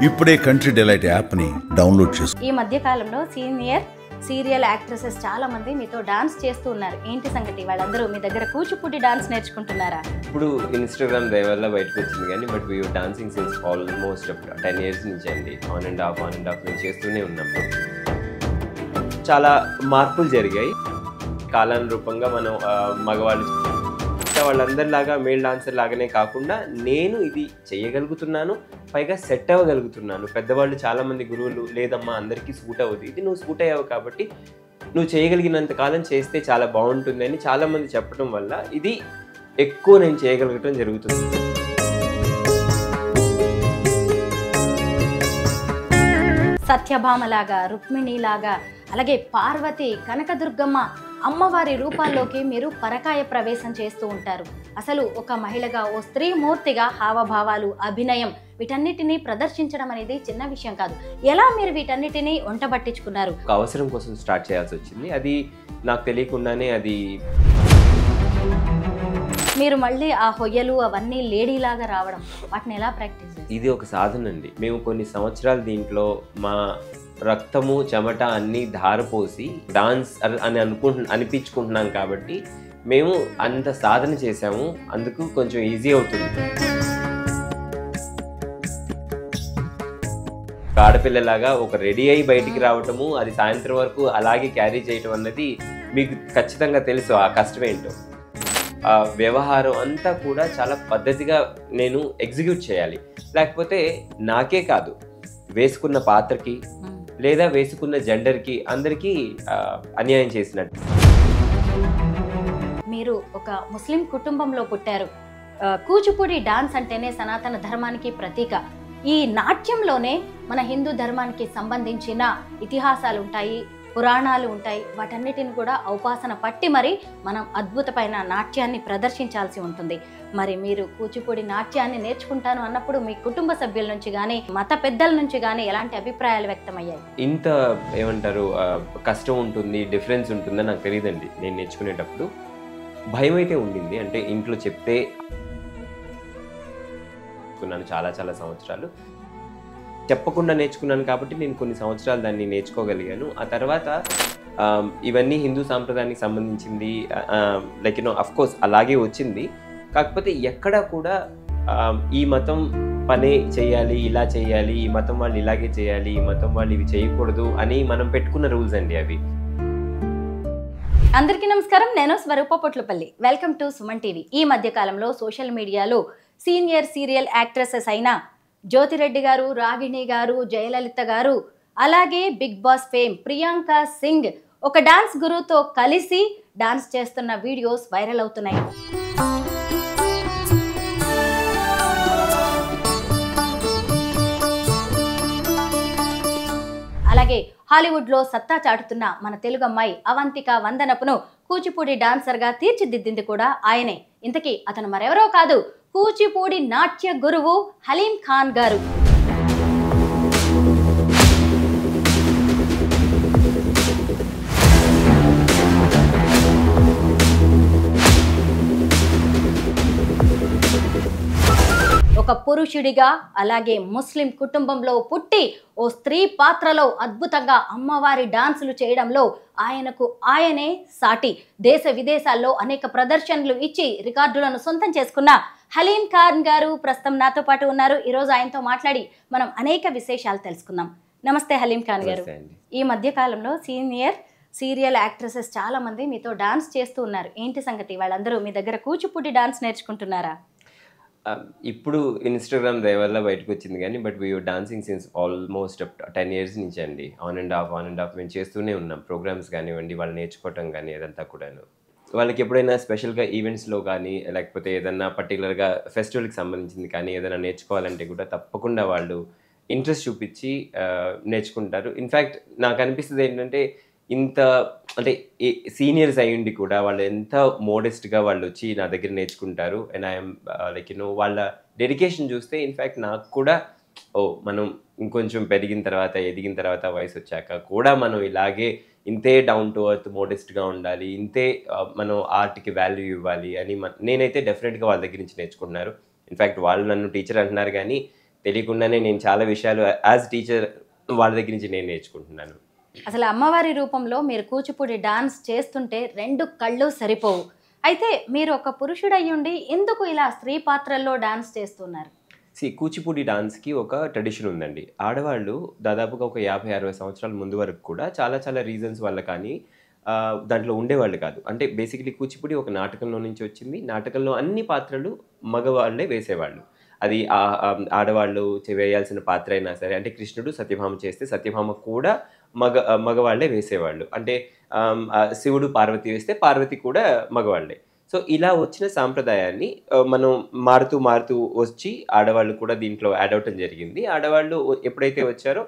ఇప్పుడే country delight యాప్ని download చేసుకో. ఈ మధ్య కాలంలో సీనియర్ సీరియల్ యాక్ట్రెసెస్ చాలా మంది మీతో డాన్స్ చేస్తూ ఉన్నారు. ఏంటి సంగతి? వాళ్ళందరూ మీ దగ్గర కూచిపూడి డాన్స్ నేర్చుకుంటున్నారా? ఇప్పుడు ఇన్స్టాగ్రామ్ దయ వల్ల బయటకు వచ్చింది కానీ but we dancing since almost 10 years నుంచి అండి. ఆన్ అండ్ ఆఫ్ మేము చేస్తూనే ఉన్నాము. చాలా మార్పులు జరిగాయి. కాలానురూపంగా మనం మగవాళ్ళు వాళ్ళందరిలాగా మేల్ డాన్సర్ లాగానే కాకుండా నేను ఇది చేయగలుగుతున్నాను, పైగా సెట్ అవ్వగలుగుతున్నాను. పెద్దవాళ్ళు చాలామంది గురువులు లేదమ్మా అందరికీ సూట్ అవ్వదు, ఇది నువ్వు సూట్ అయ్యావు కాబట్టి నువ్వు చేయగలిగినంత కాలం చేస్తే చాలా బాగుంటుంది అని చాలామంది చెప్పడం వల్ల ఇది ఎక్కువ నేను చేయగలగటం జరుగుతుంది. సత్యభామలాగా, రుక్మిణిలాగా, అలాగే పార్వతి, కనకదుర్గమ్మ అమ్మవారి రూపాల్లోకి మీరు పరకాయ ప్రవేశం చేస్తూ ఉంటారు. అసలు ఒక మహిళగా, ఓ స్త్రీ మూర్తిగా హావభావాలు, అభినయం వీటన్నిటినీ ప్రదర్శించడం అనేది చిన్న విషయం కాదు. ఎలా మీరు వీటన్నిటినీ వంటబట్టించుకున్నారు? ఒక అవసరం కోసం స్టార్ట్ చేయాల్సి వచ్చింది. అది నాకు తెలియకుండానే అది మీరు మళ్ళీ ఆ హొయ్యలు అవన్నీ లేడీలాగా రావడం, వాటిని ఎలా ప్రాక్టీస్ చేస్తారు? ఇది ఒక సాధన అండి. మేము కొన్ని సంవత్సరాలు దీంట్లో మా రక్తము చెమట అన్నీ ధారపోసి డాన్స్ అని అనిపించుకుంటున్నాం కాబట్టి మేము అంత సాధన చేసాము. అందుకు కొంచెం ఈజీ అవుతుంది. ఆడపిల్లలాగా ఒక రెడీ అయ్యి బయటికి రావటము, అది సాయంత్రం వరకు అలాగే క్యారీ చేయటం అన్నది మీకు ఖచ్చితంగా తెలుసు ఆ కష్టమేంటో. ఆ వ్యవహారం అంతా కూడా చాలా పద్ధతిగా నేను ఎగ్జిక్యూట్ చేయాలి. లేకపోతే నాకే కాదు, వేసుకున్న పాత్రకి లేదా వేసుకున్న జెండర్కి అందరికీ అన్యాయం చేసినట్టు. మీరు ఒక ముస్లిం కుటుంబంలో పుట్టారు. కూచిపూడి డాన్స్ అంటేనే సనాతన ధర్మానికి ప్రతీక. ఈ నాట్యంలోనే మన హిందూ ధర్మానికి సంబంధించిన ఇతిహాసాలు ఉంటాయి, పురాణాలు ఉంటాయి. వాటన్నిటిని కూడా ఔపాసన పట్టి మరి మనం అద్భుతమైన నాట్యాన్ని ప్రదర్శించాల్సి ఉంటుంది. మరి మీరు కూచిపూడి నాట్యాన్ని నేర్చుకుంటాను అన్నప్పుడు మీ కుటుంబ సభ్యుల నుంచి కానీ, మత పెద్దల నుంచి కానీ ఎలాంటి అభిప్రాయాలు వ్యక్తమయ్యాయి? ఇంత ఏమంటారు కష్టం ఉంటుంది, డిఫరెన్స్ ఉంటుందని నాకు తెలియదండి. నేను నేర్చుకునేటప్పుడు భయం అయితే ఉండింది. అంటే ఇంట్లో చెప్తే చాలా చాలా సంవత్సరాలు చెప్పకుండా నేర్చుకున్నాను కాబట్టి నేను కొన్ని సంవత్సరాలు దాన్ని నేర్చుకోగలిగాను. ఆ తర్వాత ఇవన్నీ హిందూ సాంప్రదాయానికి సంబంధించింది. లైక్ అఫ్ కోర్స్ అలాగే వచ్చింది. కాకపోతే ఎక్కడ కూడా ఈ మతం పనే చేయాలి, ఇలా చేయాలి, ఈ మతం వాళ్ళు ఇలాగే చేయాలి, ఈ మతం వాళ్ళు ఇవి చేయకూడదు అని మనం పెట్టుకున్న రూల్స్ అండి అవి. అందరికీ నమస్కారం, నేను Swarupa Potlapalli. Welcome to Suman TV. ఈ మధ్య కాలంలో సోషల్ మీడియాలో సీనియర్ సీరియల్ యాక్ట్రెసెస్ అయిన జ్యోతిరెడ్డి గారు, రాగిణి గారు, జయలలిత గారు, అలాగే big boss fame Priyanka Singh ఒక డాన్స్ గురువుతో కలిసి డాన్స్ చేస్తున్న వీడియోస్ వైరల్ అవుతున్నాయి. అలాగే హాలీవుడ్ లో సత్తా చాటుతున్న మన తెలుగు అమ్మాయి అవంతిక వందనపును కూచిపూడి డాన్సర్ గా తీర్చిదిద్దింది కూడా ఆయనే. ఇంతకీ అతను మరెవరో కాదు, కూచిపూడి నాట్య గురువు హలీం ఖాన్ గారు. ఒక పురుషుడిగా, అలాగే ముస్లిం కుటుంబంలో పుట్టి ఓ స్త్రీ పాత్రలో అద్భుతంగా అమ్మవారి డాన్సులు చేయడంలో ఆయనకు ఆయనే సాటి. దేశ విదేశాల్లో అనేక ప్రదర్శనలు ఇచ్చి రికార్డులను సొంతం చేసుకున్న హలీం ఖాన్ గారు ప్రస్తుతం నాతో పాటు ఉన్నారు. ఈరోజు ఆయనతో మాట్లాడి మనం అనేక విశేషాలు తెలుసుకుందాం. నమస్తే హలీం ఖాన్ గారు. ఈ మధ్య కాలంలో సీనియర్ సీరియల్ యాక్ట్రెసెస్ చాలా మంది మీతో డాన్స్ చేస్తూ ఉన్నారు. ఏంటి సంగతి? వాళ్ళందరూ మీ దగ్గర కూచిపూడి డాన్స్ నేర్చుకుంటున్నారా? ఇప్పుడు ఇన్స్టాగ్రామ్ దయ వల్ల బయటకు వచ్చింది కానీ but we dancing since almost 10 years నుంచి అండి. ఆన్ అండ్ ఆఫ్ మేము చేస్తూనే ఉన్నాం. ప్రోగ్రామ్స్ కానివ్వండి, వాళ్ళు నేర్చుకోవటం కానీ అదంతా కూడాను. వాళ్ళకి ఎప్పుడైనా స్పెషల్గా ఈవెంట్స్లో కానీ లేకపోతే ఏదైనా పర్టికులర్గా ఫెస్టివల్కి సంబంధించింది కానీ ఏదైనా నేర్చుకోవాలంటే కూడా తప్పకుండా వాళ్ళు ఇంట్రెస్ట్ చూపించి నేర్చుకుంటారు. ఇన్ఫ్యాక్ట్ నాకు అనిపిస్తుంది ఏంటంటే ఇంత అంటే సీనియర్స్ అయ్యుండి కూడా వాళ్ళు ఎంత మోడెస్ట్గా వాళ్ళు వచ్చి నా దగ్గర నేర్చుకుంటారు. అండ్ ఐఎమ్ లైక్ వాళ్ళ డెడికేషన్ చూస్తే ఇన్ఫ్యాక్ట్ నాకు కూడా మనం ఇంకొంచెం పెరిగిన తర్వాత, ఎదిగిన తర్వాత, వయసు వచ్చాక కూడా మనం ఇలాగే ఇంతే డౌన్ టు ఎర్త్ మోడెస్ట్గా ఉండాలి, ఇంతే మనం ఆర్ట్కి వాల్యూ ఇవ్వాలి అని నేనైతే డెఫినెట్గా వాళ్ళ దగ్గర నుంచి నేర్చుకుంటున్నారు. ఇన్ఫ్యాక్ట్ వాళ్ళు నన్ను టీచర్ అంటున్నారు కానీ తెలియకుండానే నేను చాలా విషయాలు యాజ్ టీచర్ వాళ్ళ దగ్గర నుంచి నేను నేర్చుకుంటున్నాను. అసలు అమ్మవారి రూపంలో మీరు కూచిపూడి డాన్స్ చేస్తుంటే 2 కళ్ళు సరిపోవు. అయితే మీరు ఒక పురుషుడయ్యుండి ఎందుకు ఇలా స్త్రీ పాత్రల్లో డాన్స్ చేస్తున్నారు? కూచిపూడి డాన్స్కి ఒక ట్రెడిషన్ ఉందండి. ఆడవాళ్ళు దాదాపుగా ఒక 50-60 సంవత్సరాల ముందు వరకు కూడా చాలా చాలా రీజన్స్ వల్ల కానీ దాంట్లో ఉండేవాళ్ళు కాదు. అంటే బేసికలీ కూచిపూడి ఒక నాటకంలో నుంచి వచ్చింది. నాటకంలో అన్ని పాత్రలు మగవాళ్ళే వేసేవాళ్ళు. అది ఆడవాళ్ళు వేయాల్సిన పాత్ర అయినా సరే, అంటే కృష్ణుడు సత్యభామ చేస్తే సత్యభామ కూడా మగవాళ్ళే వేసేవాళ్ళు. అంటే శివుడు పార్వతి వేస్తే పార్వతి కూడా మగవాళ్ళే. సో ఇలా వచ్చిన సాంప్రదాయాన్ని మనం మారుతూ మారుతూ వచ్చి ఆడవాళ్ళు కూడా దీంట్లో యాడ్ అవటం జరిగింది. ఆడవాళ్ళు ఎప్పుడైతే వచ్చారో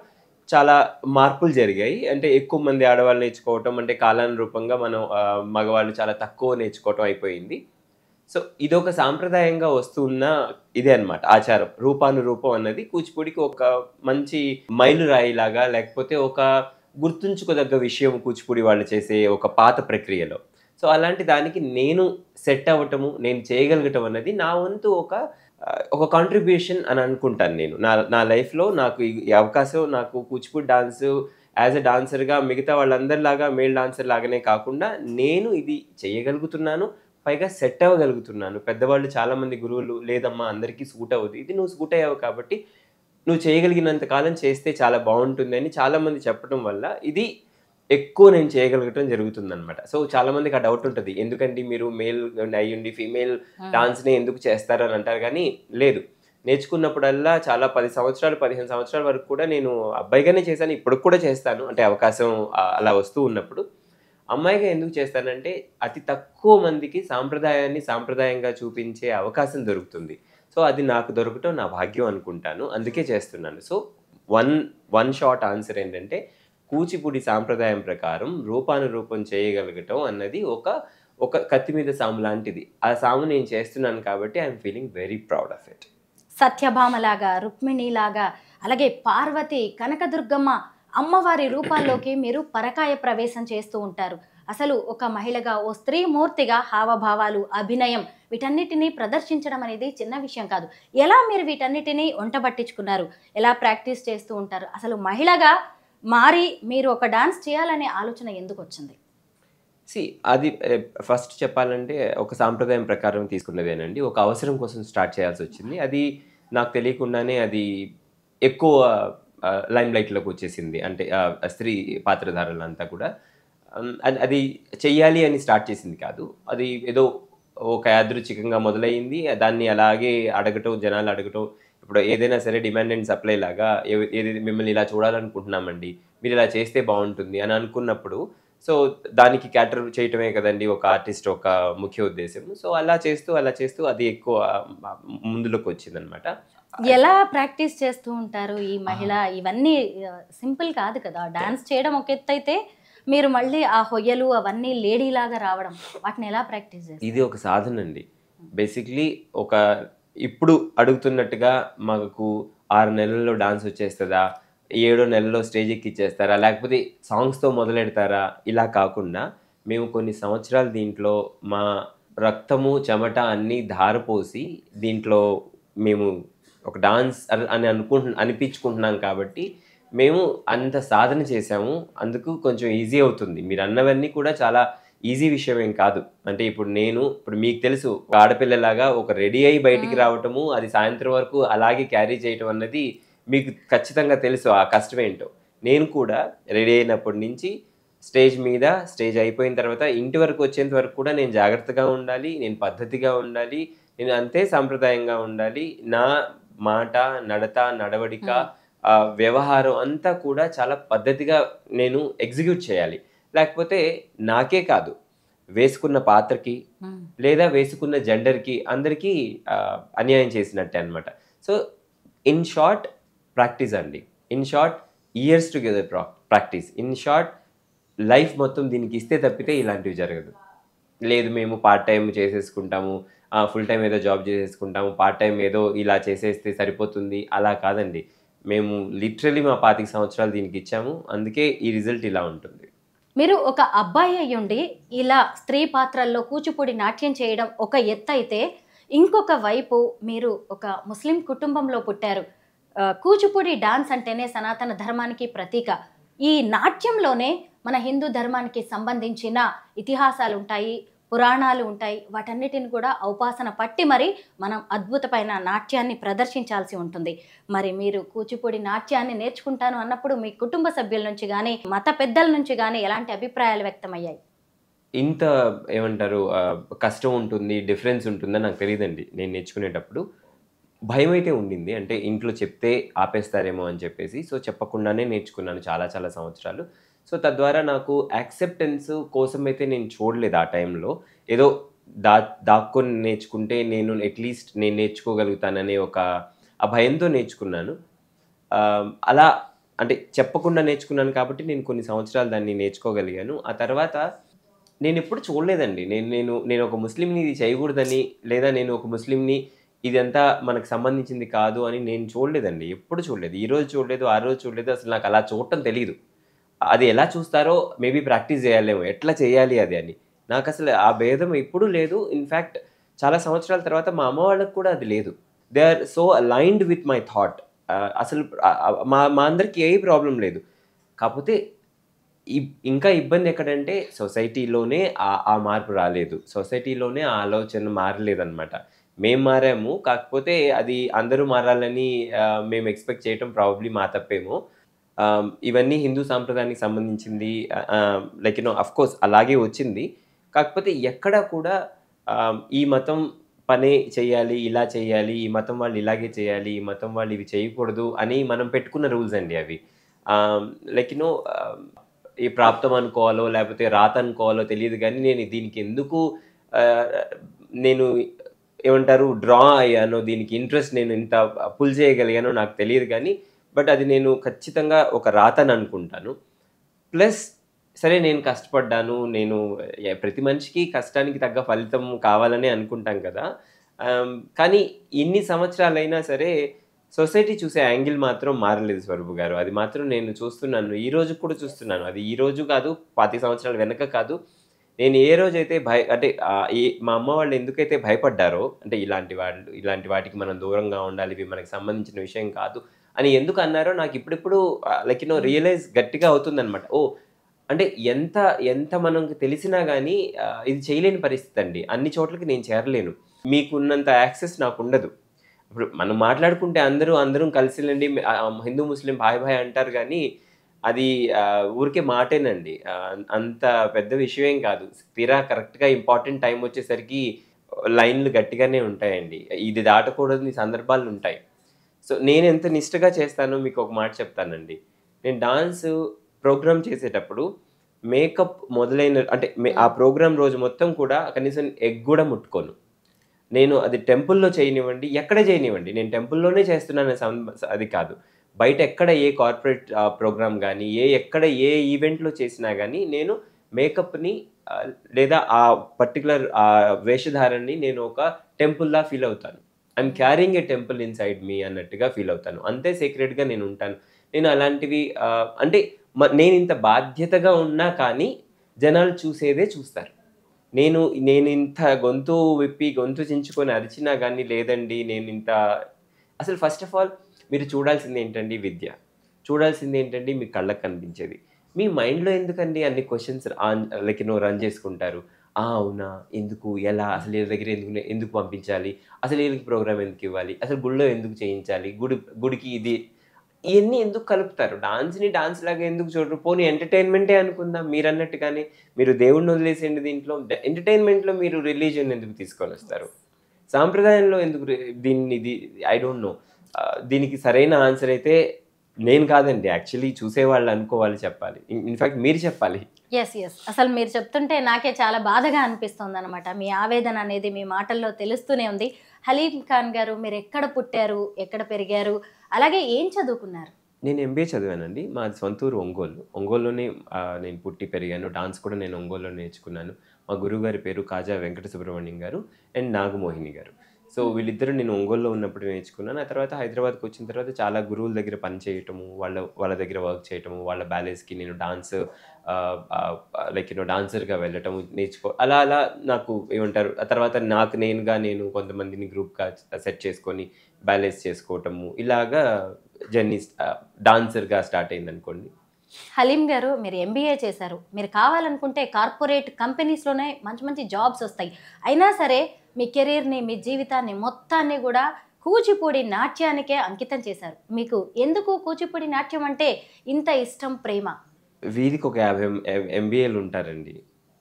చాలా మార్పులు జరిగాయి. అంటే ఎక్కువ మంది ఆడవాళ్ళు నేర్చుకోవటం, అంటే కాలానురూపంగా మనం మగవాళ్ళు చాలా తక్కువ నేర్చుకోవటం అయిపోయింది. సో ఇదొక సాంప్రదాయంగా వస్తున్న ఇదే అనమాట ఆచారం. రూపానురూపం అన్నది కూచిపూడికి ఒక మంచి మైలురాయిలాగా, లేకపోతే ఒక గుర్తుంచుకోదగ్గ విషయం కూచిపూడి వాళ్ళు చేసే ఒక పాత ప్రక్రియలో. సో అలాంటి దానికి నేను సెట్ అవ్వటము, నేను చేయగలగటం అన్నది నా వంతు ఒక కాంట్రిబ్యూషన్ అని అనుకుంటాను నేను. నా లైఫ్లో నాకు ఈ అవకాశం, నాకు కూచిపూడి డాన్స్ యాజ్ ఎ డాన్సర్గా మిగతా వాళ్ళందరిలాగా మేల్ డాన్సర్ లాగానే కాకుండా నేను ఇది చేయగలుగుతున్నాను, పైగా సెట్ అవ్వగలుగుతున్నాను. పెద్దవాళ్ళు చాలామంది గురువులు లేదమ్మా అందరికీ సూట్ అవ్వదు, ఇది నువ్వు సూట్ అయ్యావు కాబట్టి నువ్వు చేయగలిగినంత కాలం చేస్తే చాలా బాగుంటుంది అని చాలామంది చెప్పడం వల్ల ఇది ఎక్కువ నేను చేయగలగటం జరుగుతుందన్నమాట. సో చాలామందికి ఆ డౌట్ ఉంటుంది, ఎందుకంటే మీరు మేల్ అయ్యుండి ఫీమేల్ డాన్స్ని ఎందుకు చేస్తారు అని అంటారు. కానీ లేదు, నేర్చుకున్నప్పుడల్లా చాలా 10 సంవత్సరాలు 15 సంవత్సరాల వరకు కూడా నేను అబ్బాయిగానే చేశాను, ఇప్పుడు కూడా చేస్తాను. అంటే అవకాశం అలా వస్తూ ఉన్నప్పుడు అమ్మాయిగా ఎందుకు చేస్తానంటే అతి తక్కువ మందికి సాంప్రదాయాన్ని సాంప్రదాయంగా చూపించే అవకాశం దొరుకుతుంది. సో అది నాకు దొరకటం నా భాగ్యం అనుకుంటాను, అందుకే చేస్తున్నాను. సో వన్ షార్ట్ ఆన్సర్ ఏంటంటే కూచిపూడి సాంప్రదాయం ప్రకారం రూపానురూపం చేయగలగటం అన్నది ఒక కత్తి మీద సాము లాంటిది. ఆ సాము నేను చేస్తున్నాను కాబట్టి I'm feeling very proud of it. సత్యభామలాగా, రుక్మిణిలాగా, అలాగే పార్వతి, కనకదుర్గమ్మ అమ్మవారి రూపాల్లోకి మీరు పరకాయ ప్రవేశం చేస్తూ ఉంటారు. అసలు ఒక మహిళగా, ఓ స్త్రీ మూర్తిగా హావభావాలు, అభినయం వీటన్నిటినీ ప్రదర్శించడం అనేది చిన్న విషయం కాదు. ఎలా మీరు వీటన్నిటినీ వంటబట్టించుకున్నారు? ఎలా ప్రాక్టీస్ చేస్తూ ఉంటారు? అసలు మహిళగా మారి మీరు ఒక డాన్స్ చేయాలనే ఆలోచన ఎందుకు వచ్చింది? అది ఫస్ట్ చెప్పాలంటే ఒక సాంప్రదాయం ప్రకారం తీసుకున్నదేనండి. ఒక అవసరం కోసం స్టార్ట్ చేయాల్సి వచ్చింది. అది నాకు తెలియకుండానే అది ఎక్కువ లైమ్ లైట్లోకి వచ్చేసింది. అంటే స్త్రీ పాత్రధారులంతా కూడా అది చెయ్యాలి అని స్టార్ట్ చేసింది కాదు. అది ఏదో ఒక యాదృచ్ఛికంగా మొదలైంది. దాన్ని అలాగే అడగటం, జనాలు అడగటం. ఇప్పుడు ఏదైనా సరే డిమాండ్ అండ్ సప్లై లాగా ఏదైతే మిమ్మల్ని ఇలా చూడాలనుకుంటున్నామండి, మీరు ఇలా చేస్తే బాగుంటుంది అని అనుకున్నప్పుడు, సో దానికి క్యాటర్ చేయటమే కదండి ఒక ఆర్టిస్ట్ ఒక ముఖ్య ఉద్దేశం. సో అలా చేస్తూ అది ఎక్కువ ముందులోకి వచ్చిందనమాట. ఎలా ప్రాక్టీస్ చేస్తూ ఉంటారు ఈ మహిళ? ఇవన్నీ సింపుల్ కాదు కదా. డాన్స్ చేయడం ఒక ఎత్తు అయితే, మీరు మళ్ళీ ఆ హొయ్యలు అవన్నీ లేడీలాగా రావడం, వాటిని ఎలా ప్రాక్టీస్ చేస్తారు? ఇది ఒక సాధన అండి. బేసిక్లీ ఇప్పుడు అడుగుతున్నట్టుగా మాకు 6 నెలల్లో డాన్స్ వచ్చేస్తుందా, 7 నెలల్లో స్టేజ్ ఎక్కిచ్చేస్తారా, లేకపోతే సాంగ్స్తో మొదలెడతారా, ఇలా కాకుండా మేము కొన్ని సంవత్సరాలు దీంట్లో మా రక్తము చెమట అన్నీ ధారపోసి దీంట్లో మేము ఒక డాన్స్ అని అనిపించుకుంటున్నాం కాబట్టి మేము అంత సాధన చేసాము. అందుకు కొంచెం ఈజీ అవుతుంది. మీరు అన్నవన్నీ కూడా చాలా ఈజీ విషయం ఏం కాదు. అంటే ఇప్పుడు మీకు తెలుసు, ఆడపిల్లలాగా ఒక రెడీ అయ్యి బయటికి రావటము, అది సాయంత్రం వరకు అలాగే క్యారీ చేయటం అన్నది మీకు ఖచ్చితంగా తెలుసు ఆ కష్టం ఏంటో. నేను కూడా రెడీ అయినప్పటి నుంచి స్టేజ్ అయిపోయిన తర్వాత ఇంటి వరకు వచ్చేంత వరకు కూడా నేను జాగ్రత్తగా ఉండాలి, నేను పద్ధతిగా ఉండాలి, నేను అంతే సాంప్రదాయంగా ఉండాలి. నా మాట, నడత, నడవడిక, వ్యవహారం అంతా కూడా చాలా పద్ధతిగా నేను ఎగ్జిక్యూట్ చేయాలి. లేకపోతే నాకే కాదు, వేసుకున్న పాత్రకి లేదా వేసుకున్న జెండర్కి అందరికీ అన్యాయం చేసినట్టే అనమాట. సో ఇన్ షార్ట్ ప్రాక్టీస్ అండి. In short years together practice. In short life మొత్తం దీనికి ఇస్తే తప్పితే ఇలాంటివి జరగదు. లేదు మేము పార్ట్ టైం చేసేసుకుంటాము, ఫుల్ టైం ఏదో జాబ్ చేసేసుకుంటాము, పార్ట్ టైం ఏదో ఇలా చేసేస్తే సరిపోతుంది, అలా కాదండి. మేము లిటరలీ మా 25 సంవత్సరాలు దీనికి ఇచ్చాము, అందుకే ఈ రిజల్ట్ ఇలా ఉంటుంది. మీరు ఒక అబ్బాయి అయ్యుండి ఇలా స్త్రీ పాత్రల్లో కూచిపూడి నాట్యం చేయడం ఒక ఎత్తు అయితే, ఇంకొక వైపు మీరు ఒక ముస్లిం కుటుంబంలో పుట్టారు. కూచిపూడి డాన్స్ అంటేనే సనాతన ధర్మానికి ప్రతీక. ఈ నాట్యంలోనే మన హిందూ ధర్మానికి సంబంధించిన ఇతిహాసాలు ఉంటాయి, పురాణాలు ఉంటాయి. వాటన్నిటిని కూడా ఔపాసన పట్టి మరి మనం అద్భుతమైన నాట్యాన్ని ప్రదర్శించాల్సి ఉంటుంది. మరి మీరు కూచిపూడి నాట్యాన్ని నేర్చుకుంటాను అన్నప్పుడు మీ కుటుంబ సభ్యుల నుంచి కానీ, మత పెద్దల నుంచి కానీ ఎలాంటి అభిప్రాయాలు వ్యక్తమయ్యాయి? ఇంత ఏమంటారు కష్టం ఉంటుంది, డిఫరెన్స్ ఉంటుందని నాకు తెలియదండి. నేను నేర్చుకునేటప్పుడు భయమైతే ఉండింది. అంటే ఇంట్లో చెప్తే ఆపేస్తారేమో అని చెప్పేసి. సో, చెప్పకుండానే నేర్చుకున్నాను చాలా చాలా సంవత్సరాలు. సో, తద్వారా నాకు యాక్సెప్టెన్స్ కోసమైతే నేను చూడలేదు ఆ టైంలో. ఏదో దాక్కొని నేర్చుకుంటే నేను అట్‌లీస్ట్ నేను నేర్చుకోగలుగుతాననే ఆ భయంతో నేర్చుకున్నాను. అలా అంటే చెప్పకుండా నేర్చుకున్నాను కాబట్టి నేను కొన్ని సంవత్సరాలు దాన్ని నేర్చుకోగలిగాను. ఆ తర్వాత నేనెప్పుడు చూడలేదండి. నేను ఒక ముస్లింని ఇది చేయకూడదని, లేదా నేను ఒక ముస్లింని ఇదంతా మనకు సంబంధించింది కాదు అని నేను చూడలేదండి. ఎప్పుడు చూడలేదు. ఈరోజు చూడలేదు, ఆ రోజు చూడలేదు. అసలు నాకు అలా చూడటం తెలీదు. అది ఎలా చూస్తారో మేబీ ప్రాక్టీస్ చేయాలేమో. ఎట్లా చేయాలి అది అని. నాకసలు ఆ భేదం ఎప్పుడూ లేదు. ఇన్‌ఫాక్ట్ చాలా సంవత్సరాల తర్వాత మా అమ్మ వాళ్ళకి కూడా అది లేదు. They are so aligned with my thought. అసలు మా అందరికి ఏ ప్రాబ్లమ్ లేదు. కాకపోతే ఇంకా ఇబ్బంది ఎక్కడంటే సొసైటీలోనే ఆ మార్పు రాలేదు. సొసైటీలోనే ఆ ఆలోచన మారలేదనమాట. మేము మారాము. కాకపోతే అది అందరూ మారాలని మేము ఎక్స్‌పెక్ట్ చేయటం ప్రాబబ్లీ మా తప్పేమో. ఇవన్నీ హిందూ సాంప్రదాయానికి సంబంధించింది. లైక్ ఆఫ్‌కోర్స్ అలాగే వచ్చింది. కాకపోతే ఎక్కడ కూడా ఈ మతం పనే చేయాలి, ఇలా చేయాలి, ఈ మతం వాళ్ళు ఇలాగే చేయాలి, ఈ మతం వాళ్ళు ఇవి చేయకూడదు అని మనం పెట్టుకున్న రూల్స్ అండి అవి. లైక్ ఈ ప్రాప్తం అనుకోవాలో, లేకపోతే రాత అనుకోవాలో తెలీదు గానీ, నేను దీనికి ఎందుకు నేను ఏమంటారు డ్రా అయ్యానో, దీనికి ఇంట్రెస్ట్ నేను ఇంత పుల్ చేయగలిగానో నాకు తెలియదు కానీ, బట్ అది నేను ఖచ్చితంగా ఒక రాతని అనుకుంటాను. ప్లస్ సరే నేను కష్టపడ్డాను. ప్రతి మనిషికి కష్టానికి తగ్గ ఫలితం కావాలనే అనుకుంటాం కదా! కానీ ఇన్ని సంవత్సరాలైనా సరే సొసైటీ చూసే యాంగిల్ మాత్రం మారలేదు స్వరూప్ గారు. అది మాత్రం నేను చూస్తున్నాను. ఈ రోజు కూడా చూస్తున్నాను. అది ఈ రోజు కాదు, 25 సంవత్సరాల వెనక కాదు. నేను ఏ రోజైతే అంటే మా అమ్మ వాళ్ళు ఎందుకైతే భయపడ్డారో, అంటే ఇలాంటి వాటికి మనం దూరంగా ఉండాలి, ఇవి మనకు సంబంధించిన విషయం కాదు అని ఎందుకు అన్నారో నాకు ఇప్పుడిప్పుడు రియలైజ్ గట్టిగా అవుతుందనమాట. అంటే ఎంత మనకు తెలిసినా గానీ ఇది చేయలేని పరిస్థితి అండి. అన్ని చోట్లకి నేను చేరలేను. మీకున్నంత యాక్సెస్ నాకుండదు. ఇప్పుడు మనం మాట్లాడుకుంటే అందరం కలిసిలండి హిందూ, ముస్లిం భాయ్ భాయ్ అంటారు గానీ, అది ఊరికే మాటేనండి. అంత పెద్ద విషయం కాదు. కరెక్ట్‌గా ఇంపార్టెంట్ టైం వచ్చేసరికి లైన్‌లు గట్టిగానే ఉంటాయండి. ఇది దాటకూడని సందర్భాలుంటాయి. సో, నేనెంత నిష్టగా చేస్తానో మీకొక మాట చెప్తానండి. నేను డాన్స్ ప్రోగ్రామ్ చేసేటప్పుడు మేకప్ మొదలైన అంటే ఆ ప్రోగ్రామ్ రోజు మొత్తం కూడా కనీసం ఎగ్ గూడా ముట్టుకోను. నేను అది టెంపుల్‌లో చేయనివ్వండి, ఎక్కడ చేయనివ్వండి. నేను టెంపుల్‌లోనే చేస్తున్నాననే అది కాదు. బయట ఎక్కడ ఏ కార్పొరేట్ ప్రోగ్రామ్ గానీ, ఎక్కడ ఏ ఈవెంట్‌లో చేసినా గానీ, నేను మేకప్‌ని లేదా ఆ పర్టిక్యులర్ వేషధారణని నేను ఒక టెంపుల్‌లా ఫీల్ అవుతాను. I'm carrying a temple inside me అన్నట్టుగా ఫీల్ అవుతాను. అంతే సేక్రెడ్‌గా నేను ఉంటాను. నేను అలాంటివి అంటే నేనింత బాధ్యతగా ఉన్నా కానీ జనాలు చూసేదే చూస్తారు. నేనింత గొంతు విప్పి, గొంతు చించుకొని అరిచినా గానీ, లేదండి అసలు ఫస్ట్ ఆఫ్ ఆల్ మీరు చూడాల్సిందేంటండి విద్య. చూడాల్సిందేంటండి మీ కళ్ళకి కనిపించేది. మీ మైండ్‌లో ఎందుకండి అన్ని క్వెషన్స్ రన్ చేసుకుంటారు. అవునా? ఎందుకు? ఎలా? అసలు వీళ్ళ దగ్గర ఎందుకు పంపించాలి? అసలు వీళ్ళకి ప్రోగ్రామ్ ఎందుకివ్వాలి? అసలు గుడిలో ఎందుకు చేయించాలి? గుడికి ఇది ఇయన్నీ ఎందుకు కలుపుతారు? డాన్స్‌ని డాన్స్‌లాగా ఎందుకు చూడరు? పోనీ ఎంటర్‌టైన్‌మెంటే అనుకుందాం మీరన్నట్టుగానే. మీరు దేవుడిని వదిలేసేయండి దీంట్లో. ఎంటర్‌టైన్‌మెంట్‌లో మీరు రిలీజియన్ ఎందుకు తీసుకొనొస్తారు? సాంప్రదాయంలో ఎందుకు ఐ డోంట్ నో. దీనికి సరైన ఆన్సర్ అయితే నేను కాదండి. యాక్చువల్లీ చూసేవాళ్ళు అనుకోవాలి చెప్పాలి. ఇన్‌ఫాక్ట్ మీరు చెప్పాలి. యెస్. అసలు మీరు చెప్తుంటే నాకే చాలా బాధగా అనిపిస్తోందనమాట. మీ ఆవేదన అనేది మీ మాటల్లో తెలుస్తూనే ఉంది. హలీం ఖాన్ గారు మీరెక్కడ పుట్టారు? ఎక్కడ పెరిగారు? అలాగే ఏం చదువుకున్నారు? నేను ఎంబీఏ చదివానండి. మాది సొంత ఊరు ఒంగోలు. ఒంగోలులోనే నేను పుట్టి పెరిగాను. డాన్స్ కూడా నేను ఒంగోలులో నేర్చుకున్నాను. మా గురువుగారి పేరు కాజా వెంకట సుబ్రహ్మణ్యం గారు అండ్ నాగమోహిని గారు. సో వీళ్ళిద్దరూ నేను ఒంగోలులో ఉన్నప్పుడు నేర్చుకున్నాను. ఆ తర్వాత హైదరాబాద్కి వచ్చిన తర్వాత చాలా గురువుల దగ్గర పని చేయటము, వాళ్ళ దగ్గర వర్క్ చేయటము, వాళ్ళ బ్యాలెన్స్కి నేను డాన్స్ లైక్ డాన్సర్గా వెళ్ళటము అలా అలా నాకు ఏమంటారు, ఆ తర్వాత నేను కొంతమందిని గ్రూప్గా సెట్ చేసుకొని బ్యాలెన్స్ చేసుకోవటము, ఇలాగా జర్నీ డాన్సర్గా స్టార్ట్ అయింది అనుకోండి. హలీం గారు, మీరు ఎంబీఏ చేశారు. మీరు కావాలనుకుంటే కార్పొరేట్ కంపెనీస్లోనే మంచి మంచి జాబ్స్ వస్తాయి. అయినా సరే మీ కెరీర్ని, మీ జీవితాన్ని మొత్తాన్ని కూడా కూచిపూడి నాట్యానికే అంకితం చేశారు. మీకు ఎందుకు కూచిపూడి నాట్యం అంటే ఇంత ఇష్టం, ప్రేమ? వీధికి ఒక 50 ఎంబీఏలు ఉంటారండి.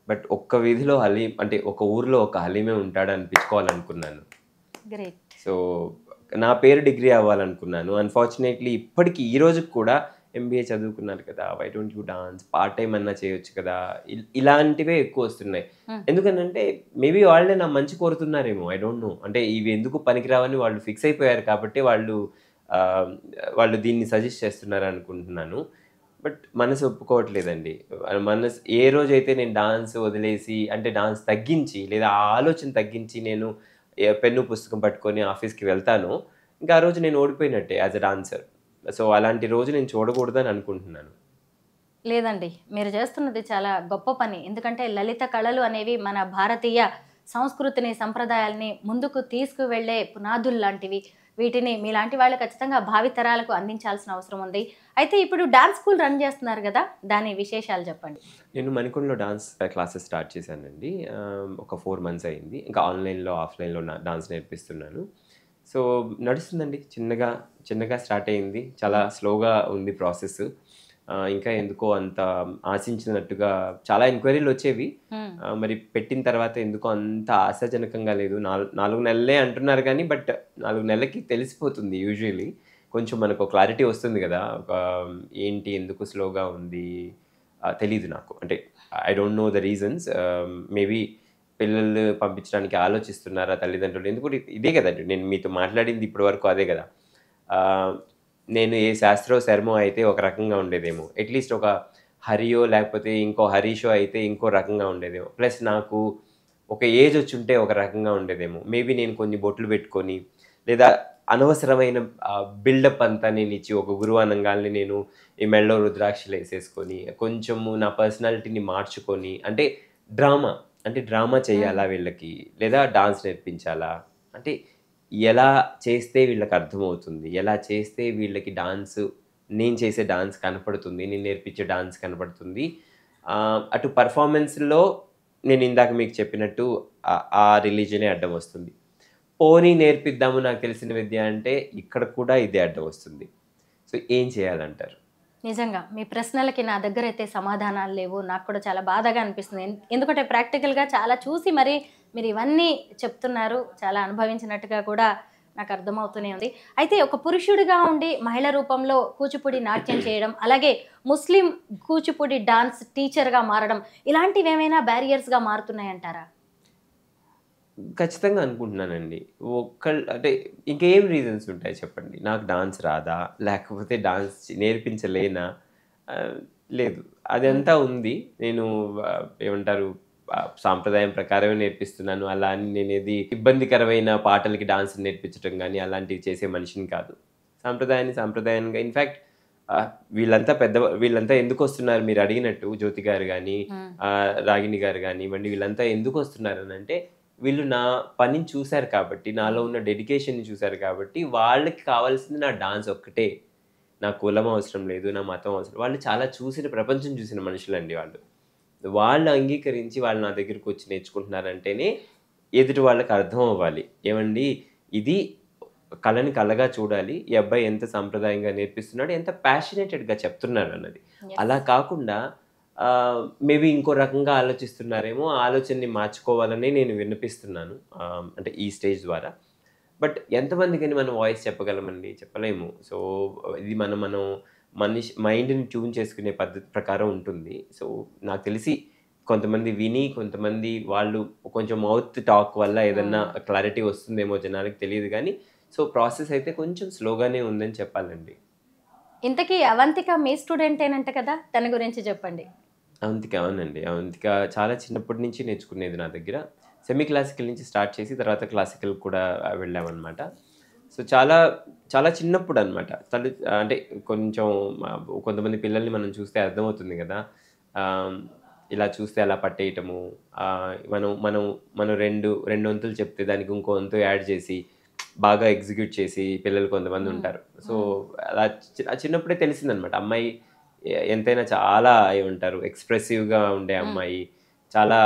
బట్ ఒక్క వీధిలో హలీం అంటే ఒక ఊర్లో ఒక హలీమే ఉంటాడు అనిపించుకోవాలనుకున్నాను. గ్రేట్. సో నా పేరు డిగ్రీ అవ్వాలనుకున్నాను. అన్ఫార్చునేట్లీ ఇప్పటికి ఈ రోజుకి కూడా ఎంబీఏ చదువుకున్నారు కదా, why don't you dance, part time అన్నా చేయొచ్చు కదా, ఇలాంటివే ఎక్కువ వస్తున్నాయి. ఎందుకనంటే మేబీ వాళ్ళే నా మంచి కోరుతున్నారేమో, ఐ డోంట్ నో. అంటే ఇవి ఎందుకు పనికిరావని వాళ్ళు ఫిక్స్ అయిపోయారు కాబట్టి వాళ్ళు దీన్ని సజెస్ట్ చేస్తున్నారు అనుకుంటున్నాను. బట్ మనసు ఒప్పుకోవట్లేదండి. మనసు ఏ రోజైతే నేను డాన్స్ వదిలేసి, అంటే డాన్స్ తగ్గించి లేదా ఆ ఆలోచన తగ్గించి నేను పెన్ను పుస్తకం పట్టుకొని ఆఫీస్కి వెళ్తానో, ఇంకా ఆ రోజు నేను ఓడిపోయినట్టే యాజ్ అ డాన్సర్. సో అలాంటి రోజు నేను చూడకూడదని అనుకుంటున్నాను. లేదండి, మీరు చేస్తున్నది చాలా గొప్ప పని. ఎందుకంటే లలిత కళలు అనేవి మన భారతీయ సంస్కృతిని, సంప్రదాయాల్ని ముందుకు తీసుకువెళ్ళే పునాదులు లాంటివి. వీటిని మీలాంటి వాళ్ళు ఖచ్చితంగా భావితరాలకు అందించాల్సిన అవసరం ఉంది. అయితే ఇప్పుడు డాన్స్ స్కూల్ రన్ చేస్తున్నారు కదా, దాని విశేషాలు చెప్పండి. నేను మణికొండలో డాన్స్ క్లాసెస్ స్టార్ట్ చేశానండి. ఒక 4 months అయింది. ఇంకా ఆన్లైన్లో, ఆఫ్లైన్లో డాన్స్ నేర్పిస్తున్నాను. సో నడుస్తుందండి. చిన్నగా చిన్నగా స్టార్ట్ అయింది. చాలా స్లోగా ఉంది ప్రాసెస్. ఇంకా ఎందుకో అంత ఆశించినట్టుగా చాలా ఎంక్వైరీలు వచ్చేవి. మరి పెట్టిన తర్వాత ఎందుకో అంత ఆశాజనకంగా లేదు. 4 నెలలే అంటున్నారు కానీ, బట్ 4 నెలలకి తెలిసిపోతుంది యూజువల్లీ. కొంచెం మనకు క్లారిటీ వస్తుంది కదా, ఏంటి ఎందుకు స్లోగా ఉంది తెలీదు నాకు. అంటే I don't know the reasons. Maybe పిల్లలు పంపించడానికి ఆలోచిస్తున్నారా తల్లిదండ్రులు? ఎందుకంటే ఇదే కదండి, నేను మీతో మాట్లాడింది ఇప్పటి వరకు అదే కదా. నేను ఏ శాస్త్రో శర్మో అయితే ఒక రకంగా ఉండేదేమో, అట్లీస్ట్ ఒక హరియో లేకపోతే ఇంకో హరీషో అయితే ఇంకో రకంగా ఉండేదేమో, ప్లస్ నాకు ఒక ఏజ్ వచ్చి ఉంటే ఒక రకంగా ఉండేదేమో. మేబీ నేను కొన్ని బొట్లు పెట్టుకొని లేదా అనవసరమైన బిల్డప్ అంతా నేను ఇచ్చి, ఒక గురువు అనంగాల్ని నేను ఈ మెడలో రుద్రాక్షలు వేసేసుకొని కొంచెము నా పర్సనాలిటీని మార్చుకొని, అంటే డ్రామా చేయాలా వీళ్ళకి, లేదా డాన్స్ నేర్పించాలా, అంటే ఎలా చేస్తే వీళ్ళకి అర్థమవుతుంది, ఎలా చేస్తే వీళ్ళకి నేను చేసే డాన్స్ కనపడుతుంది, నేను నేర్పించే డాన్స్ కనపడుతుంది. అటు పర్ఫార్మెన్స్లో నేను ఇందాక మీకు చెప్పినట్టు ఆ రిలీజనే అడ్డం వస్తుంది. పోనీ నేర్పిద్దాము నాకు తెలిసిన విద్య అంటే ఇక్కడ కూడా ఇదే అడ్డం వస్తుంది. సో ఏం చేయాలంటారు? నిజంగా మీ ప్రశ్నలకి నా దగ్గర అయితే సమాధానాలు లేవు. నాకు కూడా చాలా బాధగా అనిపిస్తుంది. ఎందుకంటే ప్రాక్టికల్గా చాలా చూసి మరి మీరు ఇవన్నీ చెప్తున్నారు. చాలా అనుభవించినట్టుగా కూడా నాకు అర్థమవుతూనే ఉంది. అయితే ఒక పురుషుడిగా ఉండి మహిళ రూపంలో కూచిపూడి నాట్యం చేయడం, అలాగే ముస్లిం కూచిపూడి డాన్స్ టీచర్గా మారడం, ఇలాంటివి ఏమైనా బ్యారియర్స్గా మారుతున్నాయంటారా? ఖచ్చితంగా అనుకుంటున్నానండి. అంటే ఇంకేం రీజన్స్ ఉంటాయి చెప్పండి? నాకు డాన్స్ రాదా? లేకపోతే డాన్స్ నేర్పించలేనా? లేదు. అదంతా ఉంది. నేను ఏమంటారు, సాంప్రదాయం ప్రకారమే నేర్పిస్తున్నాను. అలా అని నేనేది ఇబ్బందికరమైన పాటలకి డాన్స్ నేర్పించడం గానీ అలాంటివి చేసే మనిషిని కాదు. సాంప్రదాయంగా ఇన్‌ఫాక్ట్ వీళ్ళంతా ఎందుకొస్తున్నారు మీరు అడిగినట్టు, జ్యోతి గారు గానీ, రాగిణి గారు గానివ్వండి, వీళ్ళంతా ఎందుకొస్తున్నారనంటే, వీళ్ళు నా పనిని చూశారు కాబట్టి, నాలో ఉన్న డెడికేషన్‌ని చూశారు కాబట్టి, వాళ్ళకి కావాల్సింది నా డాన్స్ ఒక్కటే. నా కులం అవసరం లేదు, నా మతం అవసరం. వాళ్ళు చాలా ప్రపంచం చూసిన మనుషులండి వాళ్ళు. వాళ్ళు అంగీకరించి వాళ్ళు నా దగ్గరకొచ్చి నేర్చుకుంటున్నారంటేనే ఎదుటి వాళ్ళకి అర్థం అవ్వాలి. ఏవండీ, ఇది కళని కళగా చూడాలి. ఈ అబ్బాయి ఎంత సాంప్రదాయంగా నేర్పిస్తున్నాడు, ఎంత ప్యాషనేటెడ్‌గా చెప్తున్నాడు అన్నది. అలా కాకుండా మేబీ ఇంకో రకంగా ఆలోచిస్తున్నారేమో, ఆ ఆలోచనని మార్చుకోవాలని నేను విన్నపిస్తున్నాను. అంటే ఈ స్టేజ్ ద్వారా. బట్ ఎంతమందికని మనం వాయిస్ చెప్పగలమండి? చెప్పలేము. సో ఇది మనం మనిషి మైండ్‌ని ట్యూన్ చేసుకునే పద్ధతి ప్రకారం ఉంటుంది. సో నాకు తెలిసి కొంతమంది విని, కొంతమంది వాళ్ళు కొంచెం మౌత్ టాక్ వల్ల ఏదన్నా క్లారిటీ వస్తుందేమో జనాలకి తెలీదు గానీ, సో ప్రాసెస్ అయితే కొంచెం స్లోగానే ఉందని చెప్పాలండి. ఇంతకీ అవంతిక మీ స్టూడెంటేనంట కదా, తన గురించి చెప్పండి. అవునండి. అవంతిక చాలా చిన్నప్పటి నుంచి నేర్చుకునేది నా దగ్గర. సెమీ క్లాసికల్ నుంచి స్టార్ట్ చేసి తర్వాత క్లాసికల్ కూడా వెళ్ళామన్నమాట. సో చాలా చాలా చిన్నప్పుడు అనమాట. అంటే కొంచెం కొంతమంది పిల్లల్ని మనం చూస్తే అర్థమవుతుంది కదా! ఆహ్, ఇలా చూస్తే అలా పట్టేయటము. మనం మనం మనం రెండు వంతులు చెప్తే దానికి ఇంకో వంతు యాడ్ చేసి బాగా ఎగ్జిక్యూట్ చేసి పిల్లలు కొంతమంది ఉంటారు. సో అలా చిన్నప్పుడే తెలిసిందనమాట. అమ్మాయి ఎంతైనా చాలా ఏమంటారు ఎక్స్‌ప్రెసివ్‌గా ఉండే అమ్మాయి. చాలా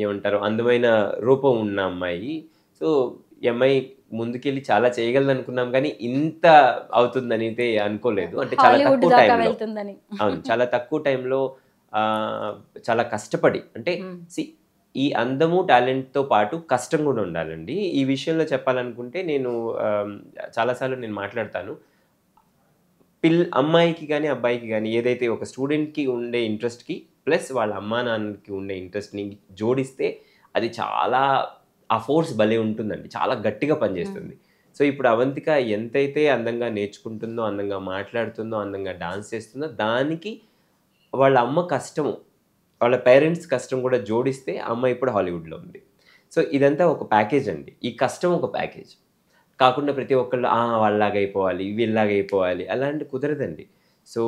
ఏమంటారు అందమైన రూపం ఉన్న అమ్మాయి. సో ఈ అమ్మాయి ముందుకెళ్ళి చాలా చేయగలదనుకున్నాం కానీ ఇంత అవుతుందనైతే అనుకోలేదు. అంటే చాలా హాలీవుడ్ తక్కువ దాకా టైంలో. వెళ్తుందని. అవును. చాలా తక్కువ టైంలో చాలా కష్టపడి అంటే ఈ అందము, టాలెంట్‌తో పాటు కష్టం కూడా ఉండాలండి. ఈ విషయంలో చెప్పాలనుకుంటే నేను చాలా సార్లు నేను మాట్లాడతాను. అమ్మాయికి గాని, అబ్బాయికి గాని ఏదైతే ఒక స్టూడెంట్‌కి ఉండే ఇంట్రెస్ట్‌కి ప్లస్ వాళ్ళ అమ్మా, నాన్నకి ఉండే ఇంట్రెస్ట్‌ని జోడిస్తే అది చాలా ఆ ఫోర్స్ భలే ఉంటుందండి. చాలా గట్టిగా పనిచేస్తుంది. సో, ఇప్పుడు అవంతిక ఎంతైతే అందంగా నేర్చుకుంటుందో, అందంగా మాట్లాడుతుందో, అందంగా డాన్స్ చేస్తుందో దానికి వాళ్ళ అమ్మ కష్టము, వాళ్ళ పేరెంట్స్ కష్టం కూడా జోడిస్తే ఆ అమ్మాయి ఇప్పుడు హాలీవుడ్‌లో ఉంది. సో, ఇదంతా ఒక ప్యాకేజ్ అండి. ఈ కష్టం ఒక ప్యాకేజ్. కాకుండా ప్రతి ఒక్కళ్ళు వాళ్ళలాగా అయిపోవాలి, వీళ్ళలాగా అయిపోవాలి అలాంటి కుదరదండి. సో,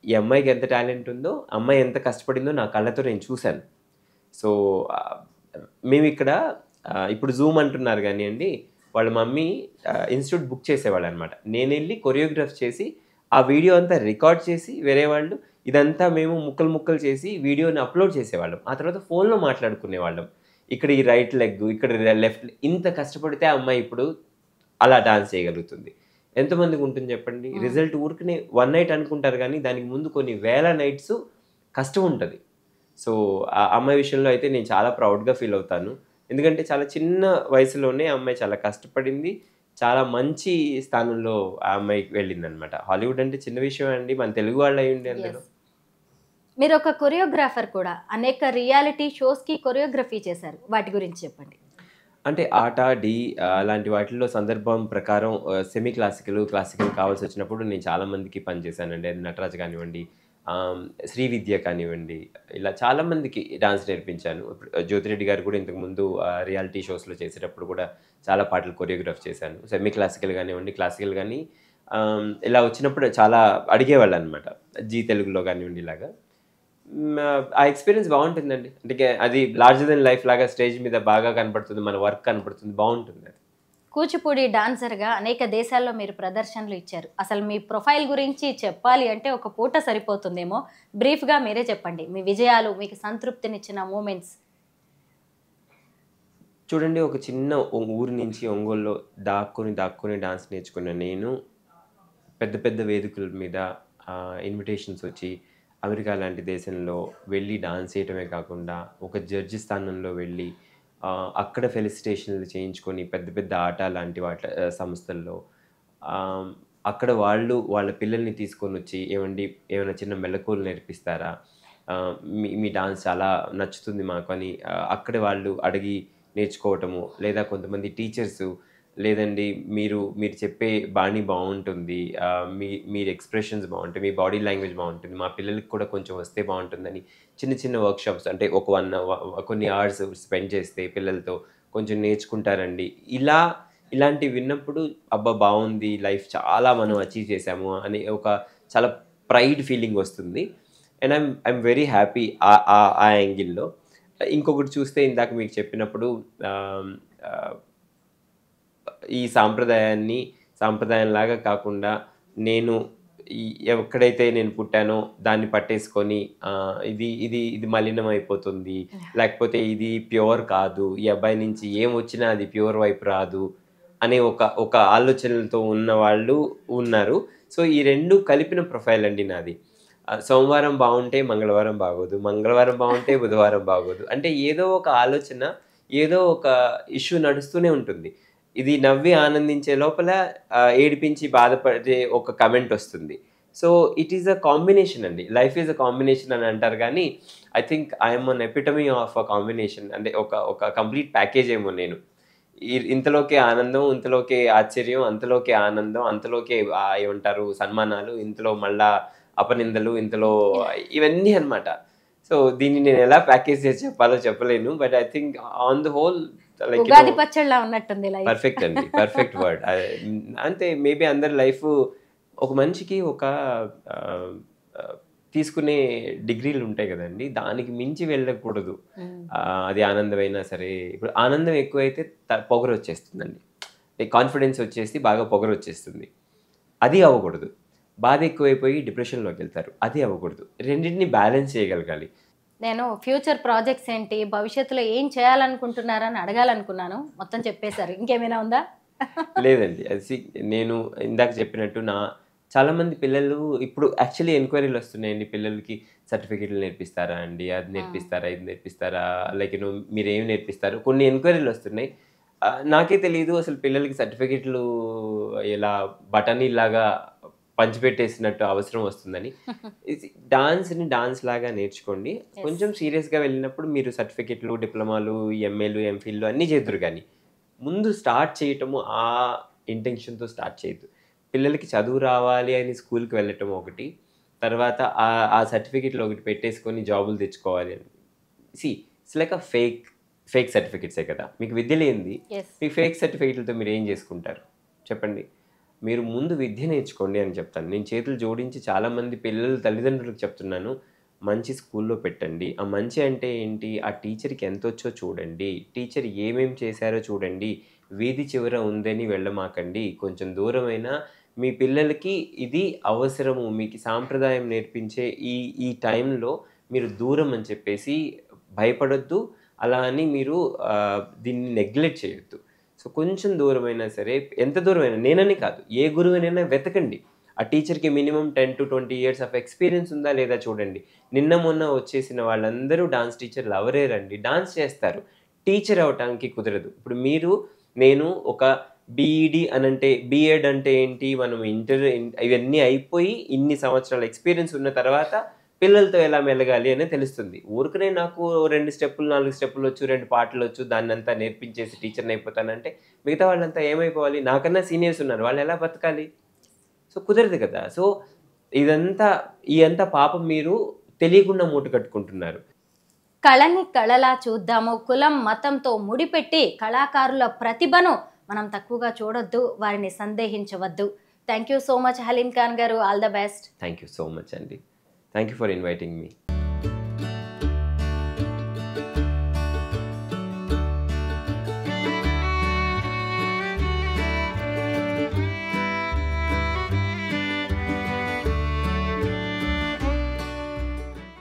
ఈ అమ్మాయికి ఎంత టాలెంట్ ఉందో, అమ్మాయి ఎంత కష్టపడిందో నా కళ్ళతో నేను చూసాను. సో, మేమిక్కడ ఇప్పుడు జూమ్ అంటున్నారు గానియండి, వాళ్ళ మమ్మీ ఇన్‌స్టిట్యూట్ బుక్ చేసేవాళ్ళనమాట. నేనెళ్ళి కొరియోగ్రాఫ్ చేసి, ఆ వీడియో అంతా రికార్డ్ చేసి వేరే వాళ్ళు ఇదంతా మేము ముక్కలు ముక్కలు చేసి వీడియోని అప్‌లోడ్ చేసేవాళ్ళం. ఆ తర్వాత ఫోన్‌లో మాట్లాడుకునేవాళ్ళం. ఇక్కడ ఈ రైట్ లెగ్, ఇక్కడ లెఫ్ట్ ఇంత కష్టపడితే ఆ అమ్మాయి ఇప్పుడు అలా డాన్స్ చేయగలుగుతుంది. ఎంతమందికి ఉంటుంది చెప్పండి? రిజల్ట్ ఊరికనే వన్ నైట్ అనుకుంటారు గానీ, దానికి ముందు కొన్ని వేల నైట్స్ కష్టం ఉంటది. సో, ఆ అమ్మాయి విషయంలో అయితే నేను చాలా ప్రౌడ్‌గా ఫీల్ అవుతాను. ఎందుకంటే చాలా చిన్న వయసులోనే ఆ అమ్మాయి చాలా కష్టపడింది. చాలా మంచి స్థానంలో ఆ అమ్మాయి వెళ్ళిందనమాట. హాలీవుడ్ అంటే చిన్న విషయమా అండి? మన తెలుగు వాళ్ళు అయ్యుండి అందులో. మీరు ఒక కొరియోగ్రాఫర్ కూడా. అనేక రియాలిటీ షోస్‌కి కొరియోగ్రఫీ చేశారు. వాటి గురించి చెప్పండి. అంటే ఆట, అలాంటి వాటిల్లో సందర్భం ప్రకారం సెమీ క్లాసికల్, క్లాసికల్ కావాల్సొచ్చినప్పుడు నేను చాలా మందికి పనిచేశానండి. అది నటరాజ్ కానివ్వండి, శ్రీవిద్య కానివ్వండి, ఇలా చాలా మందికి డాన్స్ నేర్పించాను. ఇప్పుడు జ్యోతిరెడ్డి గారు కూడా ఇంతకుముందు రియాలిటీ షోస్‌లో చేసేటప్పుడు కూడా చాలా పాటలు కొరియోగ్రాఫ్ చేశాను. సెమీ క్లాసికల్ కానివ్వండి, క్లాసికల్ గానీ ఇలా వచ్చినప్పుడు చాలా అడిగేవాళ్ళనమాట. జీ తెలుగులో కానివ్వండి ఇలాగా. ఆ ఎక్స్‌పీరియన్స్ బావుంటుందండి. అంటే అది లార్జర్ థాన్ లైఫ్ లాగా స్టేజ్ మీద బాగా కనపడుతుంది. మన వర్క్ కనపడుతుంది. బావుంటుందది. కూచిపూడి డాన్సర్‌గా అనేక దేశాల్లో మీరు ప్రదర్శనలు ఇచ్చారు. అసలు మీ ప్రొఫైల్ గురించి చెప్పాలి అంటే ఒక పూట సరిపోతుందేమో. బ్రీఫ్‌గా మీరే చెప్పండి. మీ విజయాలు, మీకు సంతృప్తినిచ్చిన మూమెంట్స్. చూడండి ఒక చిన్న ఊరు నుంచి ఒంగోలులో దాక్కుని డాన్స్ నేర్చుకున్న నేను పెద్ద పెద్ద వేదికల మీద ఇన్విటేషన్స్ వచ్చి అమెరికా లాంటి దేశంలో వెళ్ళి డాన్స్ చేయటమే కాకుండా ఒక జడ్జి స్థానంలో వెళ్ళి అక్కడ ఫెలిసిటేషన్లు చేయించుకొని పెద్ద పెద్ద ఆట లాంటి సంస్థల్లో అక్కడ వాళ్ళ పిల్లల్ని తీసుకొని వచ్చి ఏమండి ఏమైనా చిన్న మెళకువలు నేర్పిస్తారా, మీ డాన్స్ చాలా నచ్చుతుంది మాకు అని అక్కడ వాళ్ళు అడిగి నేర్చుకోవటము. లేదా కొంతమంది టీచర్సు లేదండి మీరు చెప్పే బాణీ బావుంటుంది. మీరు ఎక్స్‌ప్రెషన్స్ బావుంటాయి. మీ బాడీ లాంగ్వేజ్ బావుంటుంది. మా పిల్లలకి కూడా కొంచెం వస్తే బావుంటుందని చిన్న చిన్న వర్క్‌షాప్స్ అంటే ఒక కొన్ని అవర్స్ స్పెండ్ చేస్తే పిల్లలతో కొంచెం నేర్చుకుంటారండి. ఇలాంటివి విన్నప్పుడు అబ్బా! బావుంది. లైఫ్ చాలా మనం అచీవ్ చేశాము అని ఒక చాలా ప్రైడ్ ఫీలింగ్ వస్తుంది. అండ్ ఐయామ్ వెరీ హ్యాపీ ఆ యాంగిల్‌లో. ఇంకొకటి చూస్తే ఇందాక మీకు చెప్పినప్పుడు ఆహ్, ఆహ్ ఈ సాంప్రదాయంలాగా కాకుండా నేను ఎక్కడైతే నేను పుట్టానో దాన్ని పట్టేసుకొని ఇది మలినమైపోతుంది. లేకపోతే ఇది ప్యూర్ కాదు. ఈ అబ్బాయి నుంచి ఏమొచ్చినా అది ప్యూర్ వైపు రాదు అనే ఒక ఆలోచనలతో ఉన్నవాళ్ళు ఉన్నారు. సో, ఈ 2 కలిపిన ప్రొఫైల్ అండి నాది. సోమవారం బావుంటే మంగళవారం బాగోదు. మంగళవారం బావుంటే బుధవారం బాగోదు. అంటే ఏదో ఒక ఆలోచన, ఏదో ఒక ఇష్యూ నడుస్తూనే ఉంటుంది. ఇది నవ్వి ఆనందించే లోపల ఏడిపించి బాధపడే ఒక కమెంట్ వస్తుంది. So, it is a combination అండి. లైఫ్ ఈజ్ అ కాంబినేషన్ అని అంటారు గానీ, I think I am un epitome of a combination. అంటే ఒక కంప్లీట్ ప్యాకేజ్ ఏమో నేను. ఇంతలోకే ఆనందం, ఇంతలోకే ఆశ్చర్యం, అంతలోకే ఆనందం, అంతలోకే ఏమంటారు సన్మానాలు, ఇంతలో మళ్ళా అపనిందలు, ఇంతలో ఇవన్నీ అన్నమాట. సో, దీన్ని నేను ఎలా ప్యాకేజ్ చేసి చెప్పాలో చెప్పలేను. But I think on the whole Ugadi పచ్చడిలా ఉన్నట్టుంది లైఫ్. పర్ఫెక్ట్ అండి, పర్ఫెక్ట్ వర్డ్. అంతే, మేబీ అందరి లైఫ్ ఒక మనిషికి ఒక తీసుకునే డిగ్రీలు ఉంటాయి కదండి, దానికి మించి వెళ్ళకూడదు. అది ఆనందమైనా సరే, ఇప్పుడు ఆనందం ఎక్కువైతే పొగరు వచ్చేస్తుందండి, కాన్ఫిడెన్స్ వచ్చేసి బాగా పొగరు వచ్చేస్తుంది, అది అవ్వకూడదు. బాధ ఎక్కువైపోయి డిప్రెషన్లోకి వెళ్తారు, అది అవ్వకూడదు. రెండింటిని బ్యాలెన్స్ చేయగలగాలి. నేను ఫ్యూచర్ ప్రాజెక్ట్స్ ఏంటి, భవిష్యత్తులో ఏం చేయాలనుకుంటున్నారని అడగాలనుకున్నాను, మొత్తం చెప్పేశారు. ఇంకేమైనా ఉందా? లేదండి, అది నేను ఇందాక చెప్పినట్టు చాలామంది పిల్లలు ఇప్పుడు యాక్చువల్లీ ఎంక్వైరీలు వస్తున్నాయండి, పిల్లలకి సర్టిఫికేట్లు నేర్పిస్తారా అండి, అది నేర్పిస్తారా, ఇది నేర్పిస్తారా, లైక్ మీరు ఏమి నేర్పిస్తారు, కొన్ని ఎంక్వైరీలు వస్తున్నాయి. నాకే తెలియదు అసలు పిల్లలకి సర్టిఫికేట్లు ఇలా బటనీలాగా పంచిపెట్టేసినట్టు అవసరం వస్తుందని. డాన్స్ని డాన్స్ లాగా నేర్చుకోండి, కొంచెం సీరియస్గా వెళ్ళినప్పుడు మీరు సర్టిఫికేట్లు, డిప్లొమాలు, ఎంఏలు, ఎంఫిల్లు అన్నీ చేద్దరు, కానీ ముందు స్టార్ట్ చేయటము ఆ ఇంటెన్షన్తో స్టార్ట్ చేయొద్దు. పిల్లలకి చదువు రావాలి అని స్కూల్కి వెళ్ళటం ఒకటి, తర్వాత ఆ సర్టిఫికేట్లు ఒకటి పెట్టేసుకొని జాబులు తెచ్చుకోవాలి అని. ఇట్స్ లైక్ అ ఫేక్ సర్టిఫికేట్సే కదా, మీకు విద్య లేనిది మీకు ఫేక్ సర్టిఫికేట్లతో మీరు ఏం చేసుకుంటారు చెప్పండి. మీరు ముందు విద్య నేర్చుకోండి అని చెప్తాను. నేను చేతులు జోడించి చాలామంది పిల్లలు తల్లిదండ్రులకు చెప్తున్నాను, మంచి స్కూల్లో పెట్టండి. ఆ మంచి అంటే ఏంటి, ఆ టీచర్కి ఎంత వచ్చో చూడండి, టీచర్ ఏమేం చేశారో చూడండి, వీధి చివర ఉందని వెళ్ళమాకండి, కొంచెం దూరమైనా మీ పిల్లలకి ఇది అవసరము, మీకు సాంప్రదాయం నేర్పించే ఈ టైంలో మీరు దూరం అని చెప్పేసి భయపడొద్దు, అలా అని మీరు దీన్ని నెగ్లెక్ట్ చేయొద్దు. సో కొంచెం దూరమైనా సరే, ఎంత దూరమైనా, నేనని కాదు, ఏ గురువునైనా వెతకండి. ఆ టీచర్కి minimum 10 to 20 years of experience ఉందా లేదా చూడండి. నిన్న మొన్న వచ్చేసిన వాళ్ళందరూ డాన్స్ టీచర్లు అవరేరండి, డాన్స్ చేస్తారు, టీచర్ అవటానికి కుదరదు. ఇప్పుడు నేను ఒక బీఈడి అనంటే, బీఎడ్ అంటే ఏంటి, మనం ఇంటర్ ఇవన్నీ అయిపోయి ఇన్ని సంవత్సరాల ఎక్స్పీరియన్స్ ఉన్న తర్వాత పిల్లలతో ఎలా మెలగాలి అనేది తెలుస్తుంది. ఊరికనే నాకు 2 స్టెప్పులు 4 స్టెప్పులు వచ్చు, 2 పాటలు వచ్చు, దాన్ని అంతా నేర్పించేసి టీచర్ని అయిపోతానంటే మిగతా వాళ్ళంతా ఏమైపోవాలి, నాకన్నా సీనియర్స్ ఉన్నారు, వాళ్ళు ఎలా బతకాలి? సో కుదరదు కదా. సో ఇదంతా పాపం మీరు తెలియకుండా మూట కట్టుకుంటున్నారు. కళని కళలా చూద్దాము, కులం మతంతో ముడిపెట్టి కళాకారుల ప్రతిభను మనం తక్కువగా చూడొద్దు, వారిని సందేహించవద్దు. Thank you so much Haleem Khan గారు, all the best. Thank you so much అండి, thank you for inviting me.